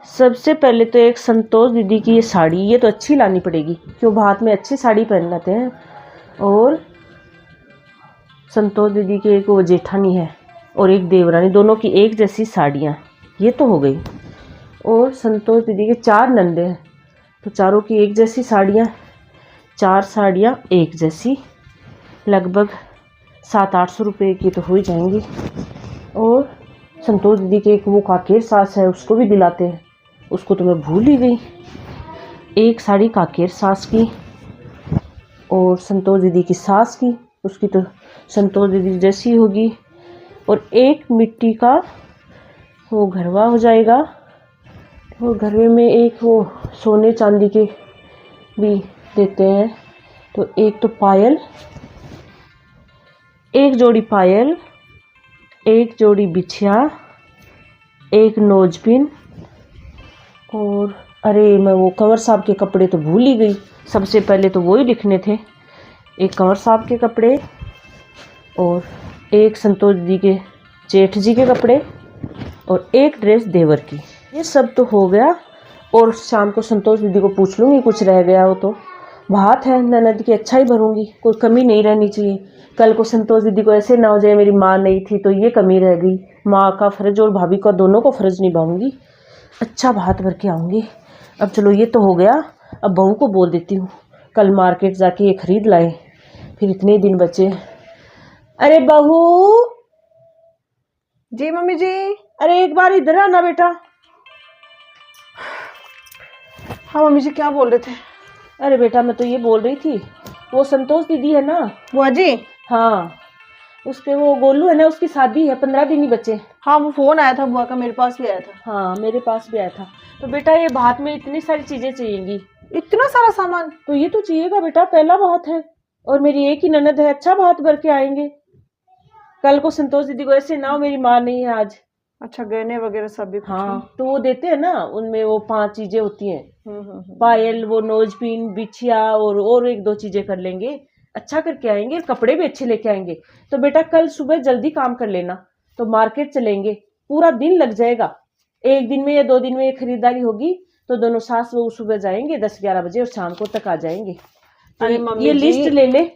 सबसे पहले तो एक संतोष दीदी की ये साड़ी, ये तो अच्छी लानी पड़ेगी क्यों हाथ में अच्छी साड़ी पहन लेते हैं। और संतोष दीदी की एक वो जेठानी है और एक देवरानी, दोनों की एक जैसी साड़ियाँ, ये तो हो गई। और संतोष दीदी के 4 नंदे हैं तो चारों की एक जैसी साड़ियाँ, 4 साड़ियाँ एक जैसी, लगभग 700-800 रुपये की तो हो ही जाएंगी। और संतोष दीदी के एक वो काकेर सास है, उसको भी दिलाते हैं, उसको तो मैं भूल ही गई। एक साड़ी काकेर सास की और संतोष दीदी की सास की, उसकी तो संतोष दीदी जैसी होगी। और एक मिट्टी का वो घरवा हो जाएगा। और घरवे में एक वो सोने चांदी के भी देते हैं। तो एक तो पायल, एक जोड़ी पायल, एक जोड़ी बिछिया, एक नोजपिन। और अरे मैं वो कंवर साहब के कपड़े तो भूल ही गई, सबसे पहले तो वो ही लिखने थे। एक कंवर साहब के कपड़े और एक संतोष जी के जेठ जी के कपड़े और एक ड्रेस देवर की, ये सब तो हो गया। और शाम को संतोष दीदी को पूछ लूँगी कुछ रह गया हो तो। बात है ननद की अच्छा ही भरूंगी, कोई कमी नहीं रहनी चाहिए। कल को संतोष दीदी को ऐसे ना हो जाए मेरी माँ नहीं थी तो ये कमी रह गई। माँ का फ़र्ज और भाभी का दोनों को फ़र्ज निभाऊंगी, अच्छा भात भर के आऊँगी। अब चलो ये तो हो गया, अब बहू को बोल देती हूँ कल मार्केट जाके ये खरीद लाए, फिर इतने दिन बचे। अरे बहू। जी मम्मी जी। अरे एक बार इधर आना बेटा। हाँ मम्मी जी, क्या बोल रहे थे? अरे बेटा मैं तो ये बोल रही थी, वो संतोष दीदी है ना, बुआ जी। हाँ उसके वो गोलू है ना, उसकी शादी है, 15 दिन ही बचे। हाँ वो फोन आया था बुआ का, मेरे पास भी आया था। हाँ मेरे पास भी आया था। तो बेटा ये भात में इतनी सारी चीजें चाहिएंगी। इतना सारा सामान? तो ये तो चाहिएगा बेटा, पहला भात है और मेरी एक ही ननद है, अच्छा भात भर के आएंगे। कल को संतोष दीदी को ऐसे ना हो मेरी माँ नहीं है आज। अच्छा गहने वगैरह सब भी? हाँ तो वो देते हैं ना, उनमें वो 5 चीजें होती हैं, पायल, वो नोजपिन, बिछिया और 1-2 चीजें कर लेंगे, अच्छा करके आएंगे। कपड़े भी अच्छे लेके आएंगे। तो बेटा कल सुबह जल्दी काम कर लेना, तो मार्केट चलेंगे, पूरा दिन लग जाएगा। 1 दिन में या 2 दिन में ये खरीदारी होगी तो दोनों सास बहू सुबह जाएंगे 10-11 बजे और शाम को तक आ जाएंगे। अरे मम्मी ये लिस्ट ले ले।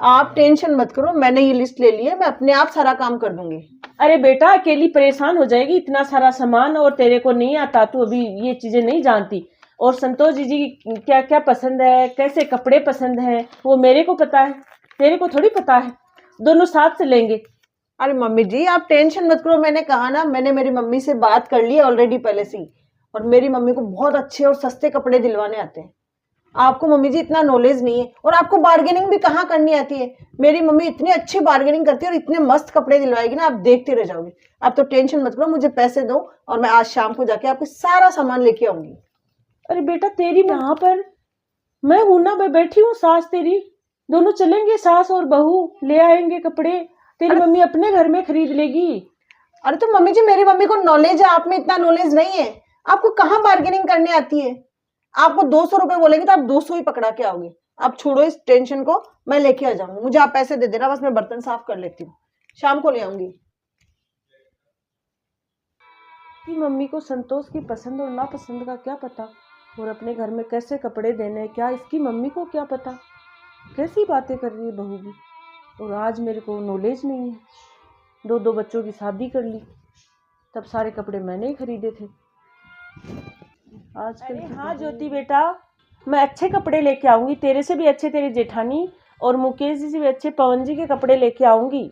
आप टेंशन मत करो, मैंने ये लिस्ट ले ली है, मैं अपने आप सारा काम कर दूंगी। अरे बेटा अकेली परेशान हो जाएगी, इतना सारा सामान और तेरे को नहीं आता, तू अभी ये चीजें नहीं जानती। और संतोष जी की क्या क्या पसंद है, कैसे कपड़े पसंद है, वो मेरे को पता है, तेरे को थोड़ी पता है। दोनों साथ से लेंगे। अरे मम्मी जी आप टेंशन मत करो, मैंने कहा ना, मैंने मेरी मम्मी से बात कर ली है ऑलरेडी पहले से ही। और मेरी मम्मी को बहुत अच्छे और सस्ते कपड़े दिलवाने आते हैं। आपको मम्मी जी इतना नॉलेज नहीं है, और आपको बार्गेनिंग भी कहाँ करनी आती है। मेरी मम्मी इतनी अच्छी बार्गेनिंग करती है और इतने मस्त कपड़े दिलवाएगी ना, आप देखते रह जाओगे। आप तो टेंशन मत करो, मुझे पैसे दो और मैं आज शाम को जाके आपको सारा सामान लेके आऊंगी। अरे बेटा तेरी यहाँ पर मैं हूं ना, मैं बैठी हूँ, सास तेरी, दोनों चलेंगे, सास और बहू ले आएंगे कपड़े। तेरी मम्मी अपने घर में खरीद लेगी। अरे तो मम्मी जी मेरी मम्मी को नॉलेज है, आप में इतना नॉलेज नहीं है। आपको कहाँ बार्गेनिंग करने आती है? आपको 200 रुपए बोलेंगे तो आप 200 ही पकड़ा के आओगे। आप छोड़ो इस टेंशन को, मैं लेके आ जाऊंगी, मुझे आप पैसे दे देना, बस मैं बर्तन साफ कर लेती हूँ, शाम को ले आऊंगी। कि मम्मी को संतोष की पसंद और नापसंद का क्या पता, और अपने घर में कैसे कपड़े देने क्या इसकी मम्मी को क्या पता। कैसी बातें कर रही है बहू भी। और आज मेरे को नॉलेज नहीं है, 2 बच्चों की शादी कर ली, तब सारे कपड़े मैंने ही खरीदे थे। आजकल हाँ ज्योति बेटा, मैं अच्छे कपड़े लेके आऊंगी, तेरे से भी अच्छे तेरी जेठानी और मुकेश जी से भी अच्छे पवन जी के कपड़े लेके आऊंगी।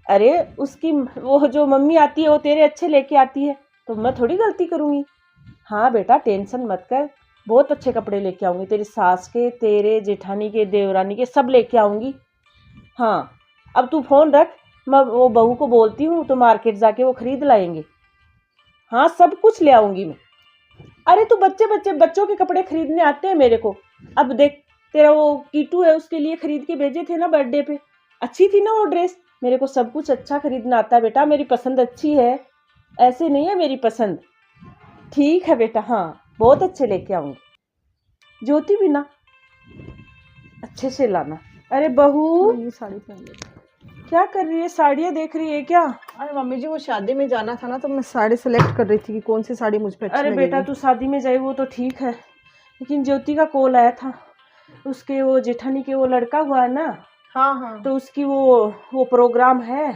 अरे उसकी वो जो मम्मी आती है वो तेरे अच्छे लेके आती है, तो मैं थोड़ी गलती करूंगी। हाँ बेटा टेंशन मत कर, बहुत अच्छे कपड़े लेके आऊंगी, तेरी सास के, तेरे जेठानी के, देवरानी के, सब लेके आऊंगी। हाँ अब तू फोन रख, मैं वो बहू को बोलती हूँ तो मार्केट जाके वो खरीद लाएंगे। हाँ सब कुछ ले आऊंगी मैं। अरे तू बच्चों के कपड़े खरीदने आते हैं मेरे को। अब देख तेरा वो कीटू है, उसके लिए खरीद के भेजे थे ना बर्थडे पे, अच्छी थी ना वो ड्रेस। मेरे को सब कुछ अच्छा खरीदना आता है बेटा, मेरी पसंद अच्छी है, ऐसे नहीं है मेरी पसंद। ठीक है बेटा, हाँ बहुत अच्छे लेके आऊंगी। ज्योति भी ना अच्छे से लाना। अरे बहू ये साड़ी पहन ले। क्या कर रही है? साड़ियाँ देख रही है क्या? अरे मम्मी जी वो शादी में जाना था ना, तो मैं साड़ी सेलेक्ट कर रही थी कि कौन सी साड़ी मुझ पे अच्छी अरे बेटा, लगेगी। तू शादी में जाए वो तो ठीक है, लेकिन ज्योति का कॉल आया था। उसके वो जेठानी के वो लड़का हुआ है ना, हाँ हाँ। तो उसकी वो प्रोग्राम है।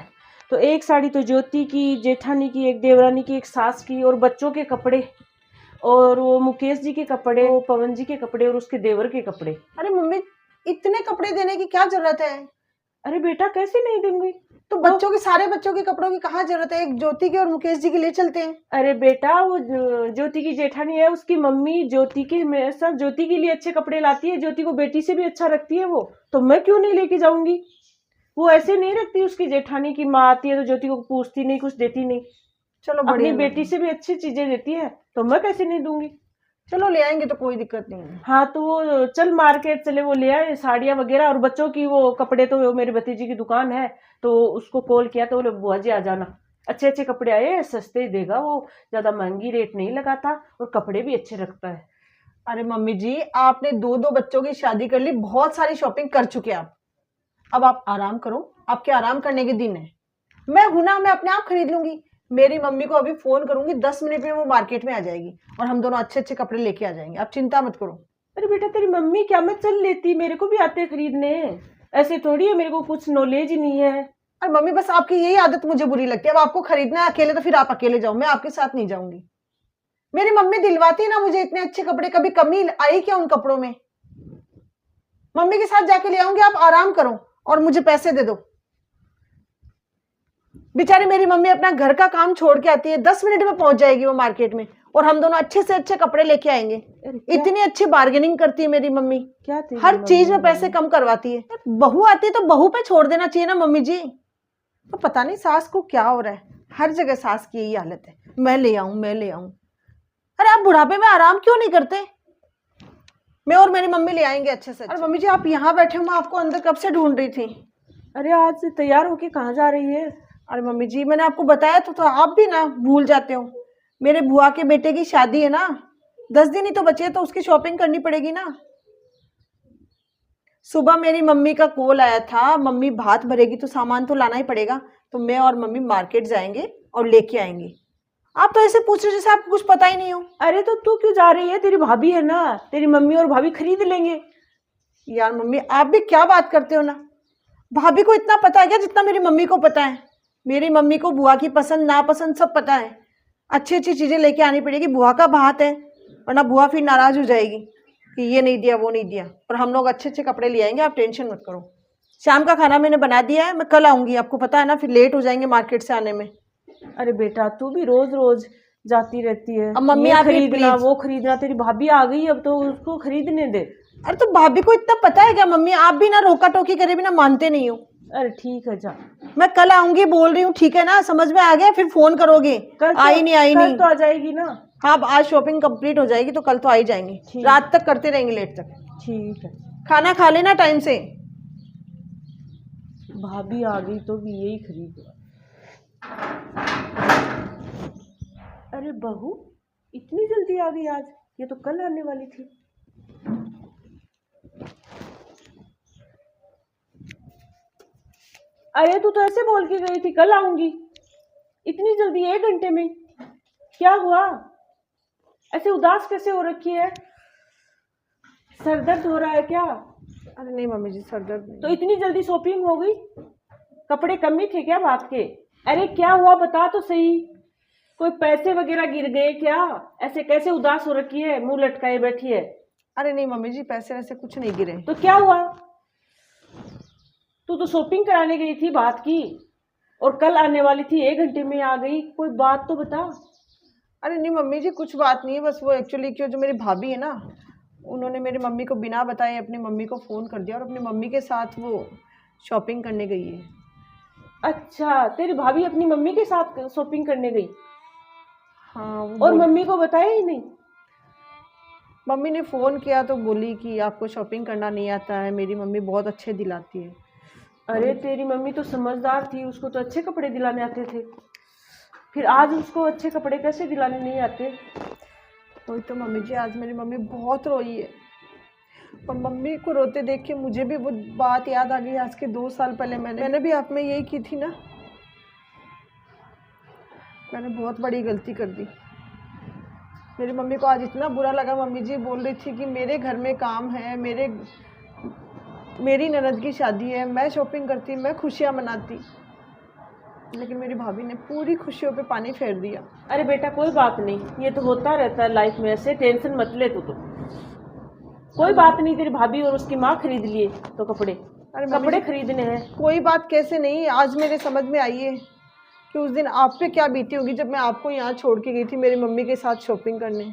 तो एक साड़ी तो ज्योति की, जेठानी की, एक देवरानी की, एक सास की, और बच्चों के कपड़े, और वो मुकेश जी के कपड़े, वो पवन जी के कपड़े, और उसके देवर के कपड़े। अरे मम्मी, इतने कपड़े देने की क्या जरूरत है? अरे बेटा, कैसे नहीं दूंगी? तो बच्चों के, सारे बच्चों के कपड़ों की कहाँ जरूरत है? एक ज्योति के और मुकेश जी के ले चलते हैं। अरे बेटा, वो ज्योति की जेठानी है, उसकी मम्मी ज्योति के हमेशा ज्योति के लिए अच्छे कपड़े लाती है। ज्योति को बेटी से भी अच्छा रखती है वो, तो मैं क्यों नहीं लेके जाऊंगी? वो ऐसे नहीं रखती। उसकी जेठानी की माँ आती है तो ज्योति को पूछती नहीं, कुछ देती नहीं। चलो अपनी बढ़िया बेटी से भी अच्छी चीजें देती है, तो मैं कैसे नहीं दूंगी? चलो ले आएंगे, तो कोई दिक्कत नहीं है। हाँ, तो वो चल मार्केट चले, वो ले आए साड़ियाँ वगैरह। और बच्चों की वो कपड़े तो वो मेरे भतीजी की दुकान है, तो उसको कॉल किया तो बोले बुआ जी आ जाना, अच्छे अच्छे कपड़े आए, सस्ते ही देगा वो, ज्यादा महंगी रेट नहीं लगाता, और कपड़े भी अच्छे रखता है। अरे मम्मी जी, आपने दो दो बच्चों की शादी कर ली, बहुत सारी शॉपिंग कर चुके आप। अब आप आराम करो, आपके आराम करने के दिन है। मैं हूं ना, मैं अपने आप खरीद लूंगी। मेरी मम्मी को अभी फोन करूंगी, 10 मिनट में वो मार्केट में आ जाएगी और हम दोनों अच्छे अच्छे कपड़े लेके आ जाएंगे। आप चिंता मत करो। अरे बेटा, तेरी मम्मी क्या, मैं चल लेती, मेरे को भी आते खरीदने। ऐसे थोड़ी है, मेरे को कुछ नॉलेज ही नहीं है। अरे मम्मी, बस आपकी यही आदत मुझे बुरी लगती है। अब आपको खरीदना है अकेले, तो फिर आप अकेले जाओ, मैं आपके साथ नहीं जाऊंगी। मेरी मम्मी दिलवाती है ना मुझे इतने अच्छे कपड़े, कभी कमी आई क्या उन कपड़ों में? मम्मी के साथ जाके ले आऊंगी, आप आराम करो और मुझे पैसे दे दो। बेचारी मेरी मम्मी अपना घर का काम छोड़ के आती है, 10 मिनट में पहुंच जाएगी वो मार्केट में, और हम दोनों अच्छे से अच्छे कपड़े लेके आएंगे। इतनी अच्छी बार्गेनिंग करती है मेरी मम्मी, क्या हर चीज में पैसे कम करवाती है। बहू आती है तो बहू पे छोड़ देना चाहिए ना मम्मी जी। तो पता नहीं सास को क्या हो रहा है, हर जगह सास की यही हालत है, मैं ले आऊं मैं ले आऊं। अरे आप बुढ़ापे में आराम क्यों नहीं करते? मैं और मेरी मम्मी ले आएंगे अच्छे से। अरे मम्मी जी, आप यहाँ बैठे हो, मैं आपको अंदर कब से ढूंढ रही थी। अरे आज से तैयार होके कहाँ जा रही है? अरे मम्मी जी, मैंने आपको बताया तो आप भी ना भूल जाते हो। मेरे बुआ के बेटे की शादी है ना, 10 दिन ही तो बचे, तो उसकी शॉपिंग करनी पड़ेगी ना। सुबह मेरी मम्मी का कॉल आया था, मम्मी भात भरेगी तो सामान तो लाना ही पड़ेगा, तो मैं और मम्मी मार्केट जाएंगे और लेके आएंगे। आप तो ऐसे पूछ रहे जैसे आपको कुछ पता ही नहीं हो। अरे तो तू क्यों जा रही है? तेरी भाभी है ना, तेरी मम्मी और भाभी खरीद लेंगे। यार मम्मी, आप भी क्या बात करते हो ना। भाभी को इतना पता है क्या जितना मेरी मम्मी को पता है? मेरी मम्मी को बुआ की पसंद नापसंद सब पता है। अच्छी अच्छी चीजें लेके आनी पड़ेगी, बुआ का भात है, वरना बुआ फिर नाराज हो जाएगी कि ये नहीं दिया वो नहीं दिया। और हम लोग अच्छे अच्छे कपड़े ले आएंगे, आप टेंशन मत करो। शाम का खाना मैंने बना दिया है, मैं कल आऊंगी, आपको पता है ना फिर लेट हो जाएंगे मार्केट से आने में। अरे बेटा, तू भी रोज रोज जाती रहती है, अब मम्मी ये आप भी खरीदना please। वो खरीदना। तेरी भाभी आ गई, अब तो उसको खरीदने दे। अरे तो भाभी को इतना पता है क्या मम्मी? आप भी ना रोका टोकी करे बिना मानते नहीं हो। अरे ठीक है, जा। मैं कल आऊंगी बोल रही हूँ, ठीक है ना? समझ में आ गया? फिर फोन करोगे आई नहीं आई कल नहीं। तो आ जाएगी ना? हाँ, अब आज शॉपिंग कंप्लीट हो जाएगी तो कल तो आ ही जाएंगे, ठीक। रात तक करते रहेंगे, लेट तक। ठीक है। खाना खा लेना टाइम से। भाभी आ गई तो भी यही खरीद। अरे बहू, इतनी जल्दी आ गई आज? ये तो कल आने वाली थी। अरे तू तो ऐसे बोल के गई थी कल आऊंगी, इतनी जल्दी 1 घंटे में? क्या हुआ? ऐसे उदास कैसे हो रखी है? सर दर्द हो रहा है क्या? अरे नहीं मम्मी जी, सर दर्द नहीं। तो इतनी जल्दी शॉपिंग हो गई? कपड़े कम ही थे क्या बात के? अरे क्या हुआ, बता तो सही। कोई पैसे वगैरह गिर गए क्या? ऐसे कैसे उदास हो रखी है, मुंह लटकाए बैठी है? अरे नहीं मम्मी जी, पैसे वैसे कुछ नहीं गिरे। तो क्या हुआ? तू तो शॉपिंग कराने गई थी बात की, और कल आने वाली थी, 1 घंटे में आ गई। कोई बात तो बता। अरे नहीं मम्मी जी, कुछ बात नहीं है, बस वो एक्चुअली क्यों, जो मेरी भाभी है ना, उन्होंने मेरी मम्मी को बिना बताए अपनी मम्मी को फ़ोन कर दिया और अपनी मम्मी के साथ वो शॉपिंग करने गई है। अच्छा, तेरी भाभी अपनी मम्मी के साथ शॉपिंग करने गई? हाँ, और मम्मी को बताया ही नहीं? मम्मी ने फ़ोन किया तो बोली कि आपको शॉपिंग करना नहीं आता है, मेरी मम्मी बहुत अच्छे दिलाती है। अरे तेरी मम्मी तो समझदार थी, उसको तो अच्छे कपड़े दिलाने आते थे, फिर आज उसको अच्छे कपड़े कैसे दिलाने नहीं आते? वही तो मम्मी जी, आज मेरी मम्मी बहुत रोई है। और मम्मी को रोते देख के मुझे भी वो बात याद आ गई आज के 2 साल पहले मैंने भी आप में यही की थी ना। मैंने बहुत बड़ी गलती कर दी। मेरी मम्मी को आज इतना बुरा लगा। मम्मी जी बोल रही थी कि मेरे घर में काम है, मेरी ननद की शादी है, मैं शॉपिंग करती, मैं खुशियाँ मनाती, लेकिन मेरी भाभी ने पूरी खुशियों पे पानी फेर दिया। अरे बेटा कोई बात नहीं, ये तो होता रहता है लाइफ में, ऐसे टेंशन मत ले तू तो। कोई बात नहीं, तेरी भाभी और उसकी माँ खरीद लिए तो कपड़े, अरे कपड़े खरीदने हैं। कोई बात कैसे नहीं, आज मेरे समझ में आई है कि उस दिन आप पे क्या बीती होगी जब मैं आपको यहाँ छोड़ के गई थी मेरी मम्मी के साथ शॉपिंग करने।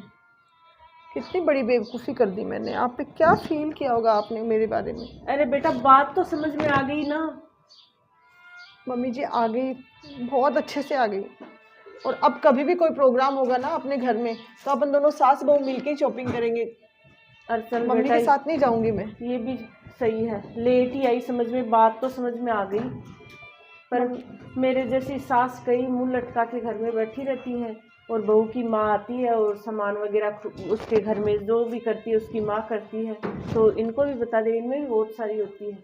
कितनी बड़ी बेवकूफ़ी कर दी मैंने। आप पे क्या फील किया होगा आपने मेरे बारे में। अरे बेटा बात तो समझ में आ गई ना। मम्मी जी आ गई, बहुत अच्छे से आ गई। और अब कभी भी कोई प्रोग्राम होगा ना अपने घर में तो अपन दोनों सास बहू मिलके शॉपिंग करेंगे। अरे मम्मी के साथ नहीं जाऊंगी मैं। ये भी सही है, लेट ही आई समझ में, बात तो समझ में आ गई, पर मेरे जैसी सास कई मुंह लटका के घर में बैठी रहती है और बहू की माँ आती है और सामान वगैरह उसके घर में जो भी करती है उसकी माँ करती है। तो इनको भी बता दे, इनमें भी बहुत सारी होती है,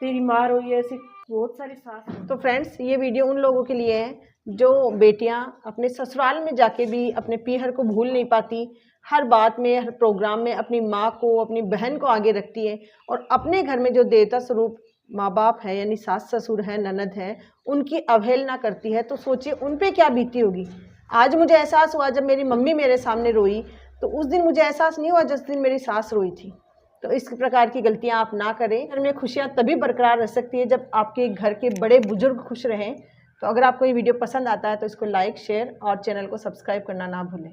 तेरी माँ रोई है, ऐसी बहुत सारी सास। तो फ्रेंड्स ये वीडियो उन लोगों के लिए है जो बेटियां अपने ससुराल में जाके भी अपने पीहर को भूल नहीं पाती, हर बात में हर प्रोग्राम में अपनी माँ को अपनी बहन को आगे रखती है और अपने घर में जो देवता स्वरूप माँ बाप है यानी सास ससुर है ननद है उनकी अवहेलना करती है। तो सोचिए उन पे क्या बीती होगी। आज मुझे एहसास हुआ जब मेरी मम्मी मेरे सामने रोई, तो उस दिन मुझे एहसास नहीं हुआ जिस दिन मेरी सास रोई थी। तो इस प्रकार की गलतियां आप ना करें। घर में खुशियां तभी बरकरार रह सकती है जब आपके घर के बड़े बुजुर्ग खुश रहें। तो अगर आपको ये वीडियो पसंद आता है तो इसको लाइक शेयर और चैनल को सब्सक्राइब करना ना भूलें।